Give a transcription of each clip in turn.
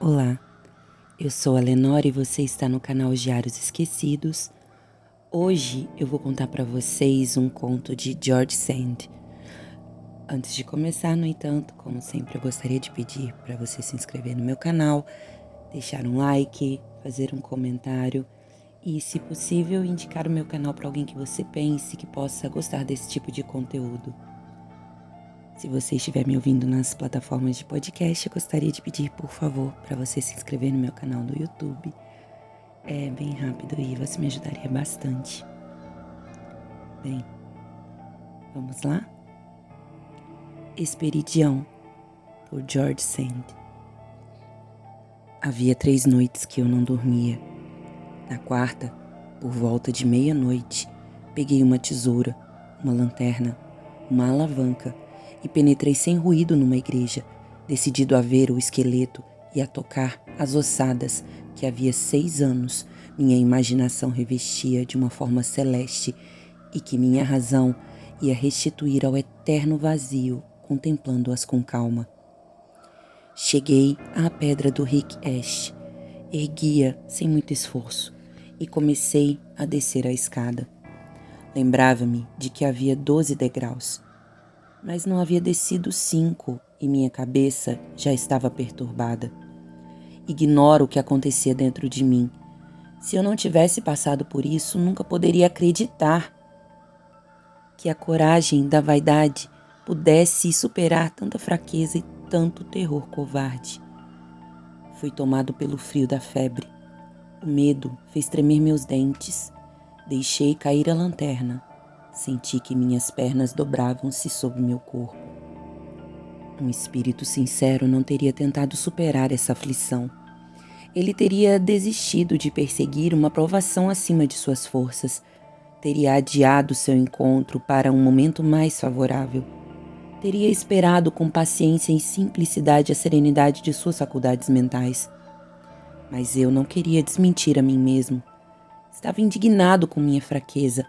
Olá, eu sou a Lenore e você está no canal Diários Esquecidos. Hoje eu vou contar para vocês um conto de George Sand. Antes de começar, no entanto, como sempre, eu gostaria de pedir para você se inscrever no meu canal, deixar um like, fazer um comentário e, se possível, indicar o meu canal para alguém que você pense que possa gostar desse tipo de conteúdo. Se você estiver me ouvindo nas plataformas de podcast, eu gostaria de pedir, por favor, para você se inscrever no meu canal do YouTube. É bem rápido e você me ajudaria bastante. Bem, vamos lá? Esperidião, por George Sand. Havia 3 noites que eu não dormia. Na quarta, por volta de meia-noite, peguei uma tesoura, uma lanterna, uma alavanca e penetrei sem ruído numa igreja, decidido a ver o esqueleto e a tocar as ossadas que havia 6 anos minha imaginação revestia de uma forma celeste e que minha razão ia restituir ao eterno vazio, contemplando-as com calma. Cheguei à pedra do Rick Ash, ergui-a sem muito esforço e comecei a descer a escada. Lembrava-me de que havia 12 degraus, mas não havia descido 5 e minha cabeça já estava perturbada. Ignoro o que acontecia dentro de mim. Se eu não tivesse passado por isso, nunca poderia acreditar que a coragem da vaidade pudesse superar tanta fraqueza e tanto terror covarde. Fui tomado pelo frio da febre. O medo fez tremer meus dentes. Deixei cair a lanterna. Senti que minhas pernas dobravam-se sobre meu corpo. Um espírito sincero não teria tentado superar essa aflição. Ele teria desistido de perseguir uma provação acima de suas forças. Teria adiado seu encontro para um momento mais favorável. Teria esperado com paciência e simplicidade a serenidade de suas faculdades mentais. Mas eu não queria desmentir a mim mesmo. Estava indignado com minha fraqueza.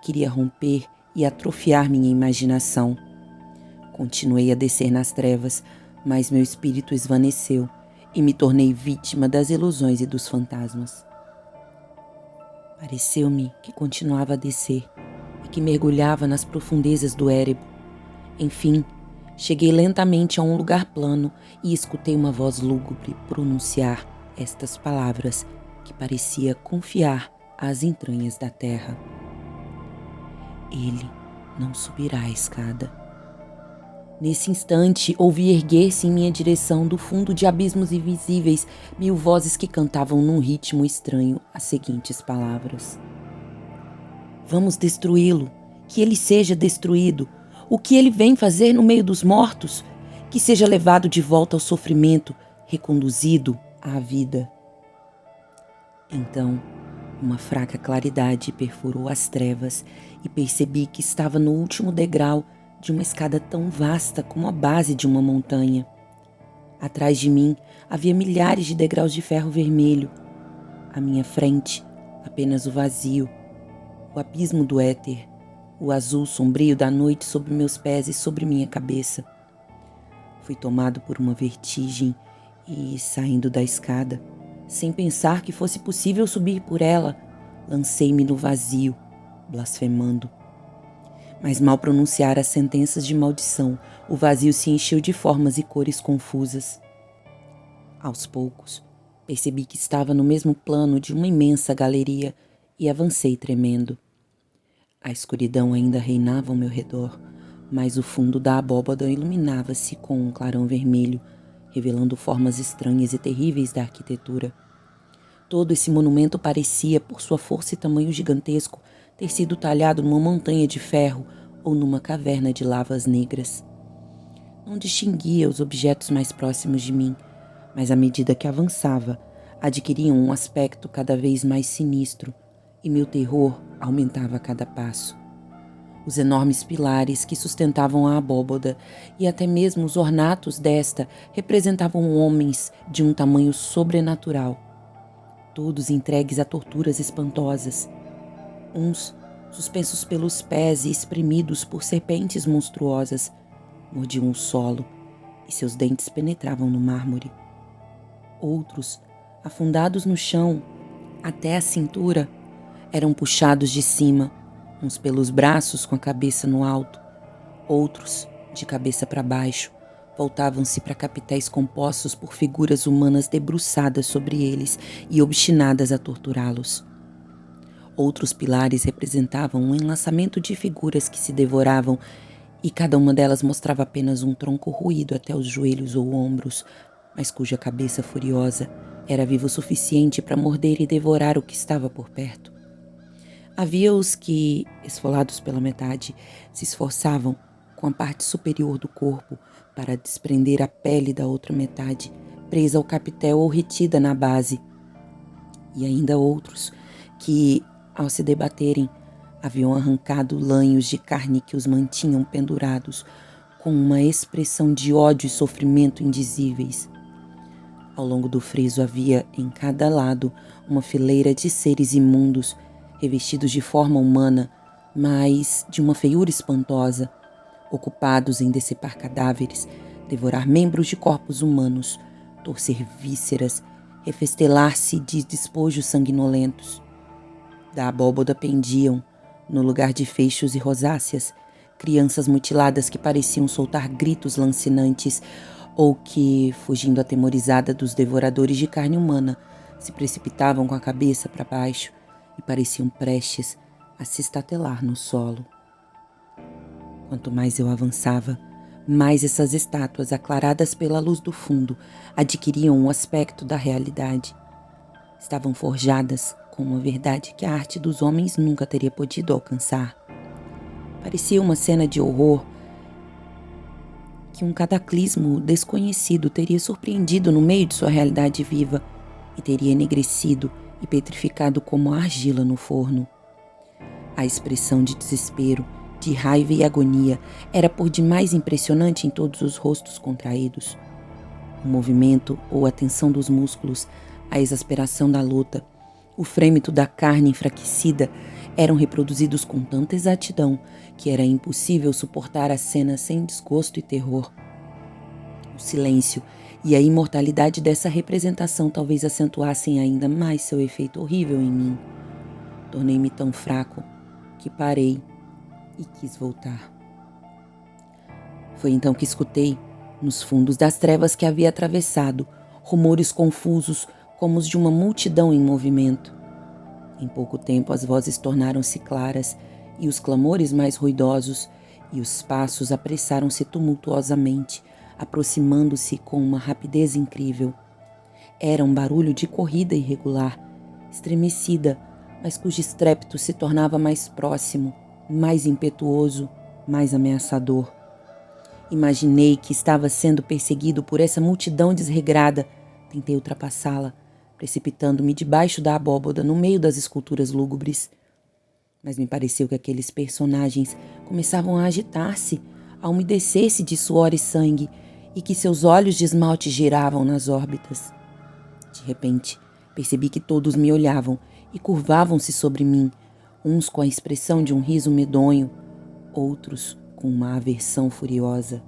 Queria romper e atrofiar minha imaginação. Continuei a descer nas trevas, mas meu espírito esvaneceu e me tornei vítima das ilusões e dos fantasmas. Pareceu-me que continuava a descer e que mergulhava nas profundezas do Érebo. Enfim, cheguei lentamente a um lugar plano e escutei uma voz lúgubre pronunciar estas palavras que parecia confiar às entranhas da terra. Ele não subirá a escada. Nesse instante, ouvi erguer-se em minha direção, do fundo de abismos invisíveis, 1000 vozes que cantavam num ritmo estranho as seguintes palavras: Vamos destruí-lo, que ele seja destruído. O que ele vem fazer no meio dos mortos? Que seja levado de volta ao sofrimento, reconduzido à vida. Então, uma fraca claridade perfurou as trevas e percebi que estava no último degrau de uma escada tão vasta como a base de uma montanha. Atrás de mim havia milhares de degraus de ferro vermelho. À minha frente, apenas o vazio, o abismo do éter, o azul sombrio da noite sobre meus pés e sobre minha cabeça. Fui tomado por uma vertigem e, saindo da escada, sem pensar que fosse possível subir por ela, lancei-me no vazio, blasfemando. Mas mal pronunciara as sentenças de maldição, o vazio se encheu de formas e cores confusas. Aos poucos, percebi que estava no mesmo plano de uma imensa galeria e avancei tremendo. A escuridão ainda reinava ao meu redor, mas o fundo da abóbada iluminava-se com um clarão vermelho, revelando formas estranhas e terríveis da arquitetura. Todo esse monumento parecia, por sua força e tamanho gigantesco, ter sido talhado numa montanha de ferro ou numa caverna de lavas negras. Não distinguia os objetos mais próximos de mim, mas à medida que avançava, adquiriam um aspecto cada vez mais sinistro, e meu terror aumentava a cada passo. Os enormes pilares que sustentavam a abóbada e até mesmo os ornatos desta representavam homens de um tamanho sobrenatural, todos entregues a torturas espantosas. Uns, suspensos pelos pés e espremidos por serpentes monstruosas, mordiam o solo e seus dentes penetravam no mármore. Outros, afundados no chão até a cintura, eram puxados de cima, uns pelos braços com a cabeça no alto, outros, de cabeça para baixo, voltavam-se para capitéis compostos por figuras humanas debruçadas sobre eles e obstinadas a torturá-los. Outros pilares representavam um enlaçamento de figuras que se devoravam, e cada uma delas mostrava apenas um tronco roído até os joelhos ou ombros, mas cuja cabeça furiosa era viva o suficiente para morder e devorar o que estava por perto. Havia os que, esfolados pela metade, se esforçavam com a parte superior do corpo para desprender a pele da outra metade, presa ao capitel ou retida na base. E ainda outros que, ao se debaterem, haviam arrancado lanhos de carne que os mantinham pendurados, com uma expressão de ódio e sofrimento indizíveis. Ao longo do friso havia, em cada lado, uma fileira de seres imundos, revestidos de forma humana, mas de uma feiura espantosa, ocupados em decepar cadáveres, devorar membros de corpos humanos, torcer vísceras, refestelar-se de despojos sanguinolentos. Da abóboda pendiam, no lugar de feixos e rosáceas, crianças mutiladas que pareciam soltar gritos lancinantes ou que, fugindo atemorizada dos devoradores de carne humana, se precipitavam com a cabeça para baixo e pareciam prestes a se estatelar no solo. Quanto mais eu avançava, mais essas estátuas, aclaradas pela luz do fundo, adquiriam um aspecto da realidade. Estavam forjadas com uma verdade que a arte dos homens nunca teria podido alcançar. Parecia uma cena de horror que um cataclismo desconhecido teria surpreendido no meio de sua realidade viva e teria enegrecido e petrificado como a argila no forno. A expressão de desespero, de raiva e agonia era por demais impressionante em todos os rostos contraídos. O movimento ou a tensão dos músculos, a exasperação da luta, o frêmito da carne enfraquecida eram reproduzidos com tanta exatidão que era impossível suportar a cena sem desgosto e terror. O silêncio e a imortalidade dessa representação talvez acentuassem ainda mais seu efeito horrível em mim. Tornei-me tão fraco que parei e quis voltar. Foi então que escutei, nos fundos das trevas que havia atravessado, rumores confusos como os de uma multidão em movimento. Em pouco tempo as vozes tornaram-se claras e os clamores mais ruidosos, e os passos apressaram-se tumultuosamente, aproximando-se com uma rapidez incrível. Era um barulho de corrida irregular, estremecida, mas cujo estrépito se tornava mais próximo, mais impetuoso, mais ameaçador. Imaginei que estava sendo perseguido por essa multidão desregrada. Tentei ultrapassá-la, precipitando-me debaixo da abóboda, no meio das esculturas lúgubres. Mas me pareceu que aqueles personagens começavam a agitar-se, a umedecer-se de suor e sangue, e que seus olhos de esmalte giravam nas órbitas. De repente, percebi que todos me olhavam e curvavam-se sobre mim, uns com a expressão de um riso medonho, outros com uma aversão furiosa.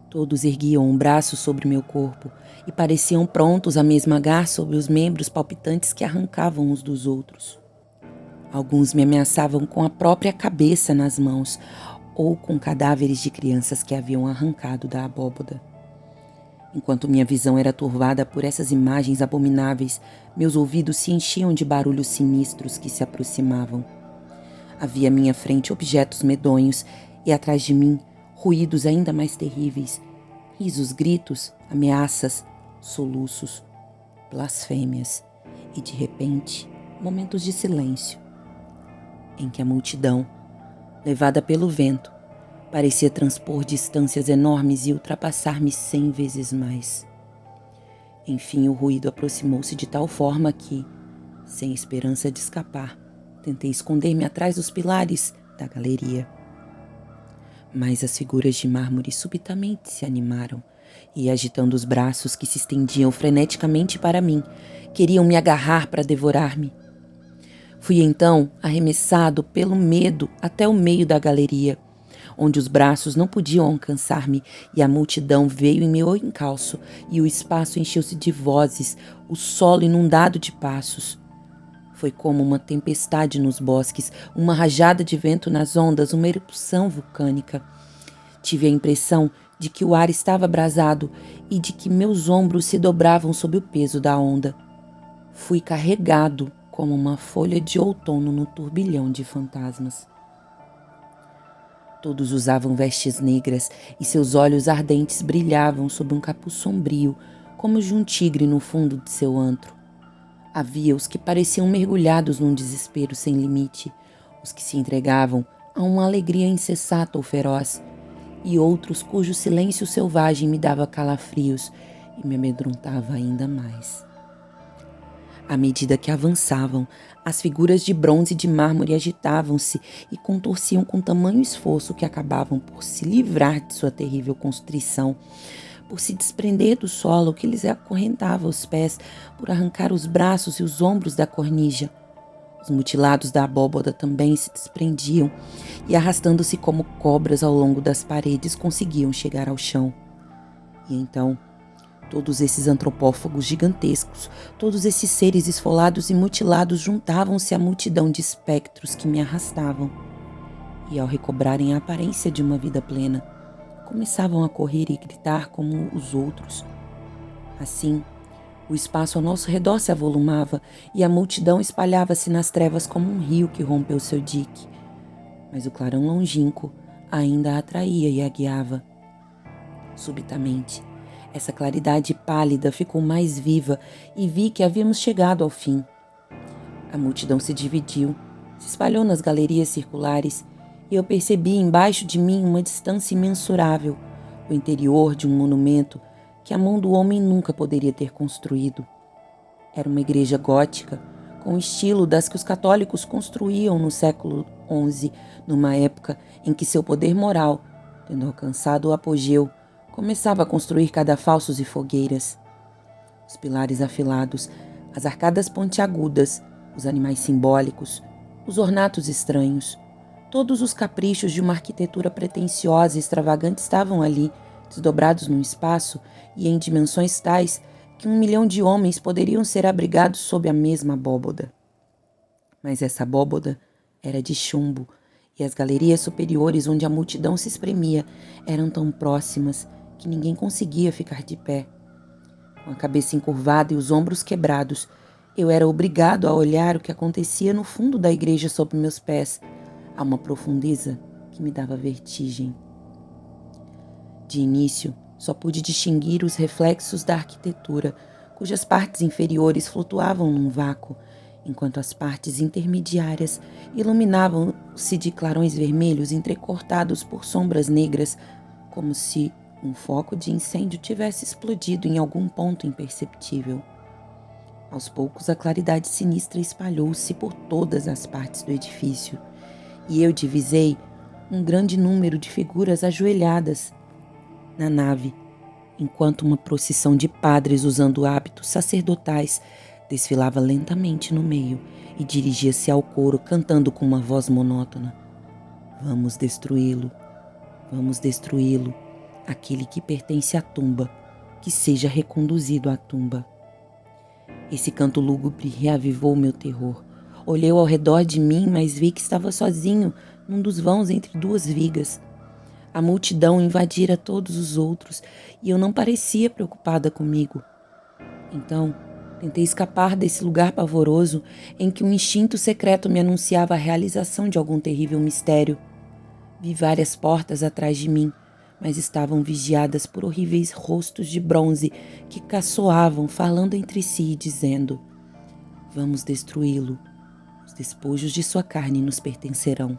Todos erguiam um braço sobre meu corpo e pareciam prontos a me esmagar sobre os membros palpitantes que arrancavam uns dos outros. Alguns me ameaçavam com a própria cabeça nas mãos ou com cadáveres de crianças que haviam arrancado da abóboda. Enquanto minha visão era turvada por essas imagens abomináveis, meus ouvidos se enchiam de barulhos sinistros que se aproximavam. Havia à minha frente objetos medonhos e atrás de mim ruídos ainda mais terríveis, risos, gritos, ameaças, soluços, blasfêmias e, de repente, momentos de silêncio, em que a multidão, levada pelo vento, parecia transpor distâncias enormes e ultrapassar-me 100 vezes mais. Enfim, o ruído aproximou-se de tal forma que, sem esperança de escapar, tentei esconder-me atrás dos pilares da galeria. Mas as figuras de mármore subitamente se animaram e, agitando os braços que se estendiam freneticamente para mim, queriam me agarrar para devorar-me. Fui então arremessado pelo medo até o meio da galeria, onde os braços não podiam alcançar-me, e a multidão veio em meu encalço, e o espaço encheu-se de vozes, o solo inundado de passos. Foi como uma tempestade nos bosques, uma rajada de vento nas ondas, uma erupção vulcânica. Tive a impressão de que o ar estava abrasado e de que meus ombros se dobravam sob o peso da onda. Fui carregado como uma folha de outono no turbilhão de fantasmas. Todos usavam vestes negras e seus olhos ardentes brilhavam sob um capuz sombrio, como os de um tigre no fundo de seu antro. Havia os que pareciam mergulhados num desespero sem limite, os que se entregavam a uma alegria insensata ou feroz, e outros cujo silêncio selvagem me dava calafrios e me amedrontava ainda mais. À medida que avançavam, as figuras de bronze e de mármore agitavam-se e contorciam com tamanho esforço que acabavam por se livrar de sua terrível constrição, por se desprender do solo que lhes acorrentava os pés, por arrancar os braços e os ombros da cornija. Os mutilados da abóbada também se desprendiam e, arrastando-se como cobras ao longo das paredes, conseguiam chegar ao chão. E então, todos esses antropófagos gigantescos, todos esses seres esfolados e mutilados juntavam-se à multidão de espectros que me arrastavam. E ao recobrarem a aparência de uma vida plena, começavam a correr e gritar como os outros. Assim, o espaço ao nosso redor se avolumava e a multidão espalhava-se nas trevas como um rio que rompeu seu dique. Mas o clarão longínquo ainda a atraía e a guiava. Subitamente, essa claridade pálida ficou mais viva e vi que havíamos chegado ao fim. A multidão se dividiu, se espalhou nas galerias circulares e eu percebi embaixo de mim uma distância imensurável, o interior de um monumento que a mão do homem nunca poderia ter construído. Era uma igreja gótica, com o estilo das que os católicos construíam no século XI, numa época em que seu poder moral, tendo alcançado o apogeu, começava a construir cadafalsos e fogueiras. Os pilares afilados, as arcadas pontiagudas, os animais simbólicos, os ornatos estranhos, todos os caprichos de uma arquitetura pretensiosa e extravagante estavam ali, desdobrados num espaço e em dimensões tais que 1 milhão de homens poderiam ser abrigados sob a mesma abóboda. Mas essa abóboda era de chumbo, e as galerias superiores onde a multidão se espremia eram tão próximas que ninguém conseguia ficar de pé. Com a cabeça encurvada e os ombros quebrados, eu era obrigado a olhar o que acontecia no fundo da igreja sob meus pés, a uma profundeza que me dava vertigem. De início, só pude distinguir os reflexos da arquitetura, cujas partes inferiores flutuavam num vácuo, enquanto as partes intermediárias iluminavam-se de clarões vermelhos entrecortados por sombras negras, como se um foco de incêndio tivesse explodido em algum ponto imperceptível. Aos poucos, a claridade sinistra espalhou-se por todas as partes do edifício, e eu divisei um grande número de figuras ajoelhadas na nave, enquanto uma procissão de padres usando hábitos sacerdotais desfilava lentamente no meio e dirigia-se ao coro cantando com uma voz monótona: "Vamos destruí-lo, aquele que pertence à tumba, que seja reconduzido à tumba." Esse canto lúgubre reavivou meu terror. Olhei ao redor de mim, mas vi que estava sozinho num dos vãos entre duas vigas. A multidão invadira todos os outros e eu não parecia preocupada comigo. Então, tentei escapar desse lugar pavoroso em que um instinto secreto me anunciava a realização de algum terrível mistério. Vi várias portas atrás de mim, mas estavam vigiadas por horríveis rostos de bronze que caçoavam, falando entre si e dizendo: "Vamos destruí-lo. Os despojos de sua carne nos pertencerão."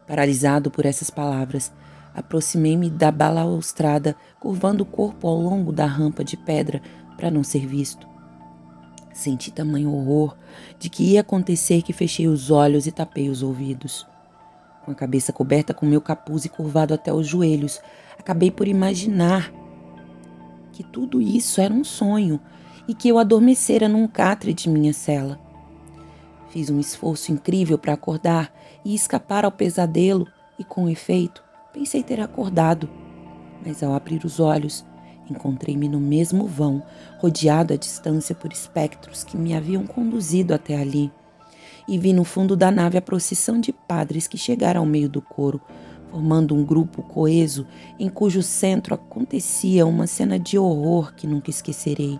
Paralisado por essas palavras, aproximei-me da balaustrada, curvando o corpo ao longo da rampa de pedra para não ser visto. Senti tamanho horror de que ia acontecer que fechei os olhos e tapei os ouvidos. Com a cabeça coberta com meu capuz e curvado até os joelhos, acabei por imaginar que tudo isso era um sonho e que eu adormecera num catre de minha cela. Fiz um esforço incrível para acordar e escapar ao pesadelo e, com efeito, pensei ter acordado. Mas ao abrir os olhos, encontrei-me no mesmo vão, rodeado à distância por espectros que me haviam conduzido até ali. E vi no fundo da nave a procissão de padres que chegaram ao meio do coro, formando um grupo coeso em cujo centro acontecia uma cena de horror que nunca esquecerei.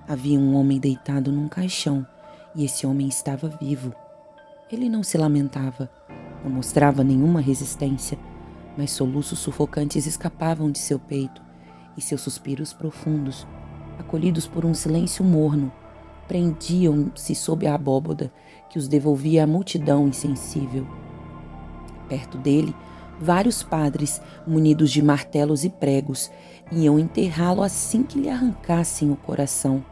Havia um homem deitado num caixão, e esse homem estava vivo. Ele não se lamentava, não mostrava nenhuma resistência, mas soluços sufocantes escapavam de seu peito, e seus suspiros profundos, acolhidos por um silêncio morno, prendiam-se sob a abóboda que os devolvia à multidão insensível. Perto dele, vários padres, munidos de martelos e pregos, iam enterrá-lo assim que lhe arrancassem o coração.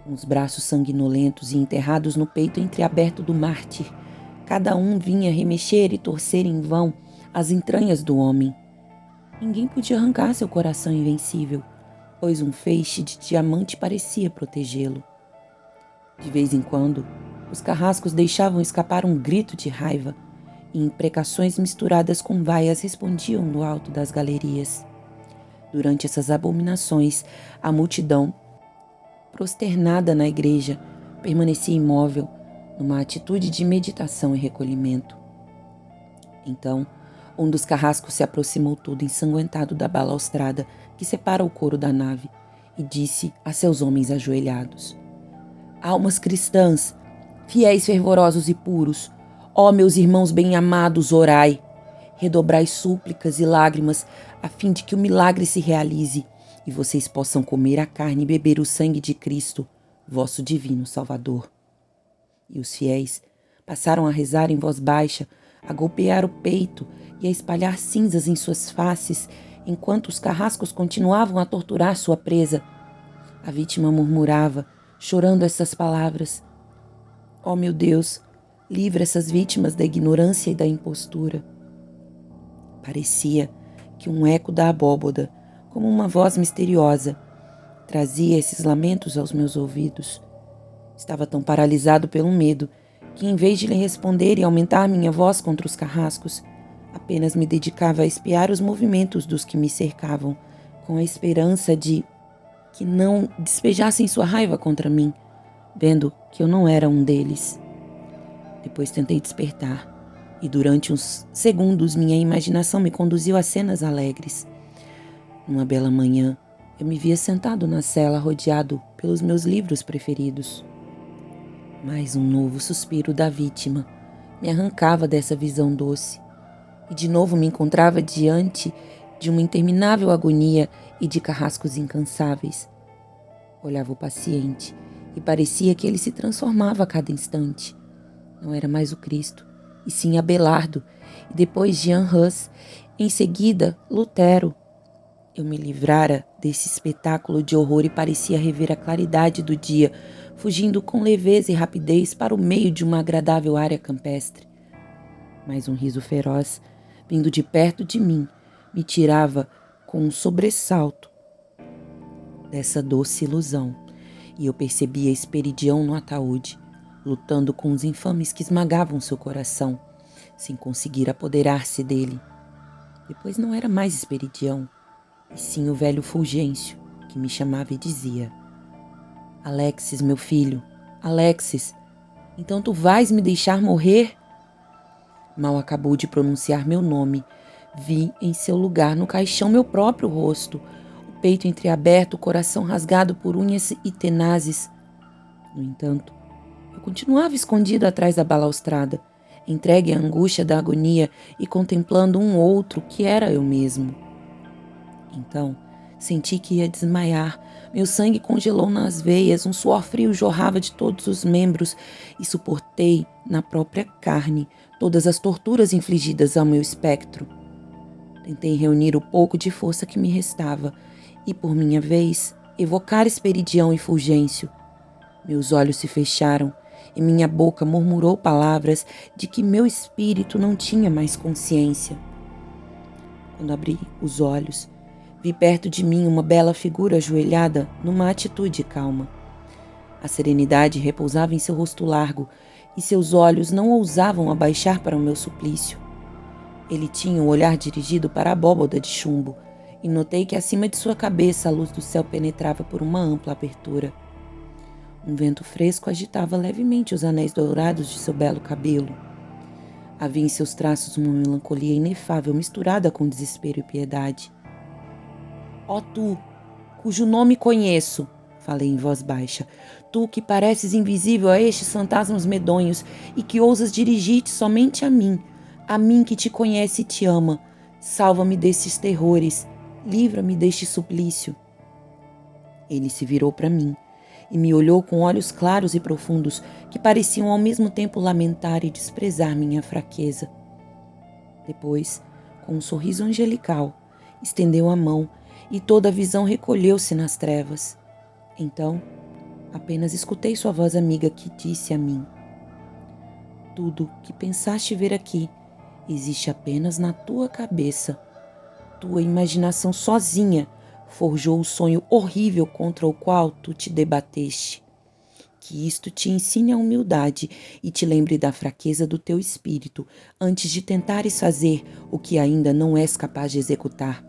Com os braços sanguinolentos e enterrados no peito entreaberto do mártir, cada um vinha remexer e torcer em vão as entranhas do homem. Ninguém podia arrancar seu coração invencível, pois um feixe de diamante parecia protegê-lo. De vez em quando, os carrascos deixavam escapar um grito de raiva, e imprecações misturadas com vaias respondiam no alto das galerias. Durante essas abominações, a multidão, prosternada na igreja, permanecia imóvel, numa atitude de meditação e recolhimento. Então, um dos carrascos se aproximou todo ensanguentado da balaustrada que separa o coro da nave e disse a seus homens ajoelhados: Almas cristãs, fiéis fervorosos e puros, ó meus irmãos bem-amados, orai, redobrai súplicas e lágrimas a fim de que o milagre se realize e vocês possam comer a carne e beber o sangue de Cristo, vosso divino Salvador. E os fiéis passaram a rezar em voz baixa, a golpear o peito e a espalhar cinzas em suas faces, enquanto os carrascos continuavam a torturar sua presa. A vítima murmurava, chorando essas palavras: ó meu Deus, livra essas vítimas da ignorância e da impostura. Parecia que um eco da abóboda, como uma voz misteriosa, trazia esses lamentos aos meus ouvidos. Estava tão paralisado pelo medo que, em vez de lhe responder e aumentar minha voz contra os carrascos, apenas me dedicava a espiar os movimentos dos que me cercavam, com a esperança de que não despejassem sua raiva contra mim, vendo que eu não era um deles. Depois tentei despertar, e durante uns segundos minha imaginação me conduziu a cenas alegres. Numa bela manhã, eu me via sentado na cela rodeado pelos meus livros preferidos. Mas um novo suspiro da vítima me arrancava dessa visão doce, e de novo me encontrava diante de uma interminável agonia e de carrascos incansáveis. Olhava o paciente e parecia que ele se transformava a cada instante. Não era mais o Cristo, e sim Abelardo, e depois Jean Hus, em seguida Lutero. Eu me livrara desse espetáculo de horror e parecia rever a claridade do dia, fugindo com leveza e rapidez para o meio de uma agradável área campestre. Mas um riso feroz, vindo de perto de mim, me tirava com um sobressalto dessa doce ilusão, e eu percebia Esperidião no ataúde, lutando com os infames que esmagavam seu coração, sem conseguir apoderar-se dele. Depois não era mais Esperidião, e sim o velho Fulgêncio, que me chamava e dizia: Alexis, meu filho, Alexis, então tu vais me deixar morrer? Mal acabou de pronunciar meu nome, vi em seu lugar no caixão meu próprio rosto, o peito entreaberto, o coração rasgado por unhas e tenazes. No entanto, eu continuava escondido atrás da balaustrada, entregue à angústia da agonia e contemplando um outro que era eu mesmo. Então, senti que ia desmaiar, meu sangue congelou nas veias, um suor frio jorrava de todos os membros e suportei na própria carne todas as torturas infligidas ao meu espectro. Tentei reunir o pouco de força que me restava e, por minha vez, evocar Esperidião e Fulgêncio. Meus olhos se fecharam e minha boca murmurou palavras de que meu espírito não tinha mais consciência. Quando abri os olhos, vi perto de mim uma bela figura ajoelhada numa atitude calma. A serenidade repousava em seu rosto largo e seus olhos não ousavam abaixar para o meu suplício. Ele tinha o olhar dirigido para a abóboda de chumbo, e notei que acima de sua cabeça a luz do céu penetrava por uma ampla abertura. Um vento fresco agitava levemente os anéis dourados de seu belo cabelo. Havia em seus traços uma melancolia inefável misturada com desespero e piedade. Ó tu, cujo nome conheço, falei em voz baixa, tu que pareces invisível a estes fantasmas medonhos e que ousas dirigir-te somente a mim que te conhece e te ama, salva-me destes terrores, livra-me deste suplício. Ele se virou para mim e me olhou com olhos claros e profundos que pareciam ao mesmo tempo lamentar e desprezar minha fraqueza. Depois, com um sorriso angelical, estendeu a mão e toda a visão recolheu-se nas trevas. Então, apenas escutei sua voz amiga que disse a mim: tudo que pensaste ver aqui existe apenas na tua cabeça. Tua imaginação sozinha forjou o sonho horrível contra o qual tu te debateste. Que isto te ensine a humildade e te lembre da fraqueza do teu espírito antes de tentares fazer o que ainda não és capaz de executar.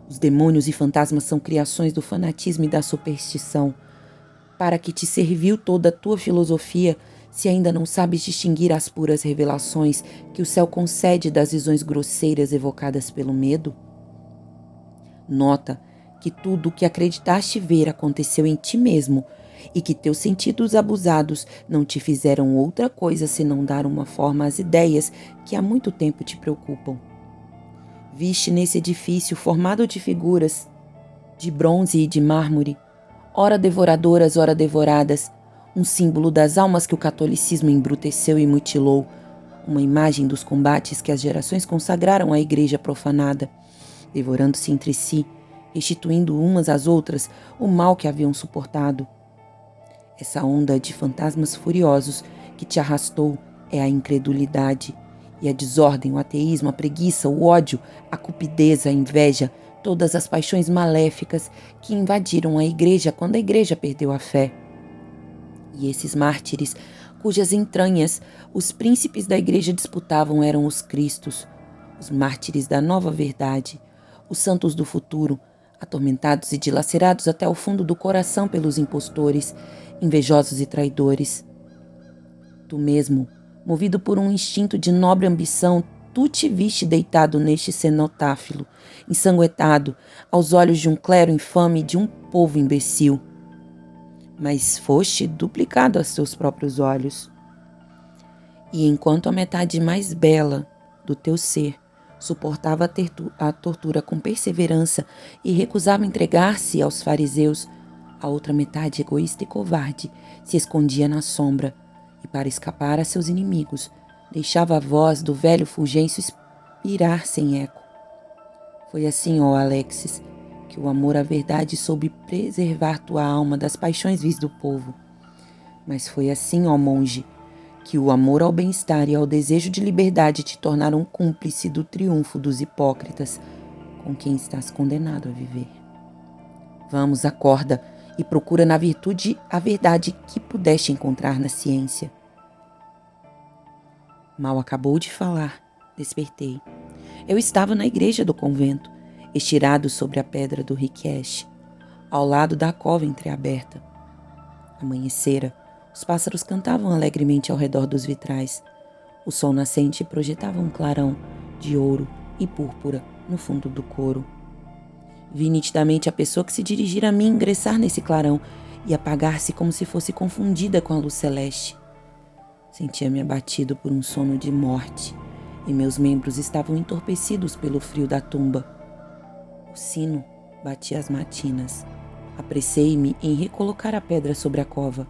Os demônios e fantasmas são criações do fanatismo e da superstição. Para que te serviu toda a tua filosofia, se ainda não sabes distinguir as puras revelações que o céu concede das visões grosseiras evocadas pelo medo? Nota que tudo o que acreditaste ver aconteceu em ti mesmo e que teus sentidos abusados não te fizeram outra coisa senão dar uma forma às ideias que há muito tempo te preocupam. Viste nesse edifício formado de figuras de bronze e de mármore, ora devoradoras, ora devoradas, um símbolo das almas que o catolicismo embruteceu e mutilou, uma imagem dos combates que as gerações consagraram à igreja profanada, devorando-se entre si, restituindo umas às outras o mal que haviam suportado. Essa onda de fantasmas furiosos que te arrastou é a incredulidade, e a desordem, o ateísmo, a preguiça, o ódio, a cupidez, a inveja, todas as paixões maléficas que invadiram a igreja quando a igreja perdeu a fé. E esses mártires, cujas entranhas os príncipes da igreja disputavam, eram os cristos, os mártires da nova verdade, os santos do futuro, atormentados e dilacerados até o fundo do coração pelos impostores, invejosos e traidores. Tu mesmo, movido por um instinto de nobre ambição, tu te viste deitado neste cenotáfilo, ensanguentado, aos olhos de um clero infame e de um povo imbecil. Mas foste duplicado aos teus próprios olhos. E enquanto a metade mais bela do teu ser suportava a tortura com perseverança e recusava entregar-se aos fariseus, a outra metade, egoísta e covarde, se escondia na sombra e, para escapar a seus inimigos, deixava a voz do velho Fulgêncio expirar sem eco. Foi assim, ó Alexis, que o amor à verdade soube preservar tua alma das paixões vis do povo. Mas foi assim, ó monge, que o amor ao bem-estar e ao desejo de liberdade te tornaram cúmplice do triunfo dos hipócritas, com quem estás condenado a viver. Vamos, acorda e procura na virtude a verdade que pudeste encontrar na ciência. Mal acabou de falar, despertei. Eu estava na igreja do convento, estirado sobre a pedra do Riqueche, ao lado da cova entreaberta. Amanhecera. Os pássaros cantavam alegremente ao redor dos vitrais. O sol nascente projetava um clarão de ouro e púrpura no fundo do coro. Vi nitidamente a pessoa que se dirigira a mim ingressar nesse clarão e apagar-se como se fosse confundida com a luz celeste. Sentia-me abatido por um sono de morte e meus membros estavam entorpecidos pelo frio da tumba. O sino batia as matinas. Apressei-me em recolocar a pedra sobre a cova.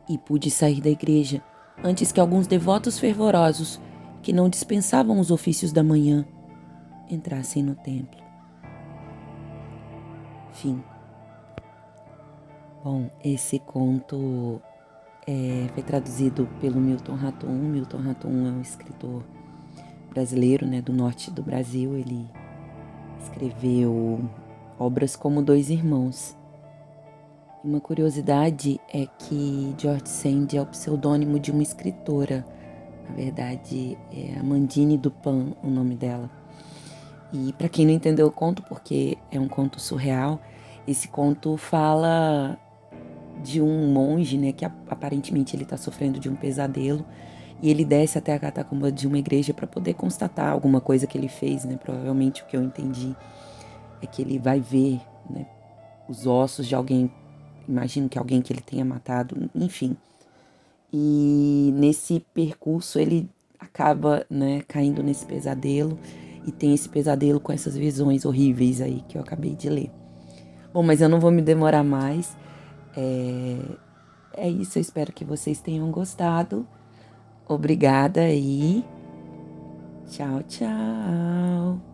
E pude sair da igreja antes que alguns devotos fervorosos, que não dispensavam os ofícios da manhã, entrassem no templo. Fim. Bom, esse conto foi traduzido pelo Milton Raton. Milton Raton é um escritor brasileiro, do norte do Brasil. Ele escreveu obras como Dois Irmãos. Uma curiosidade é que George Sand é o pseudônimo de uma escritora Na verdade, é Amandine Dupin o nome dela. E para quem não entendeu o conto, porque é um conto surreal, esse conto fala de um monge, né, que aparentemente ele está sofrendo de um pesadelo e ele desce até a catacumba de uma igreja para poder constatar alguma coisa que ele fez, né? Provavelmente o que eu entendi é que ele vai ver, né, os ossos de alguém, imagino que alguém que ele tenha matado, enfim. E nesse percurso ele acaba, né, caindo nesse pesadelo e tem esse pesadelo com essas visões horríveis aí que eu acabei de ler. Bom, mas eu não vou me demorar mais. É isso, eu espero que vocês tenham gostado. Obrigada e tchau, tchau.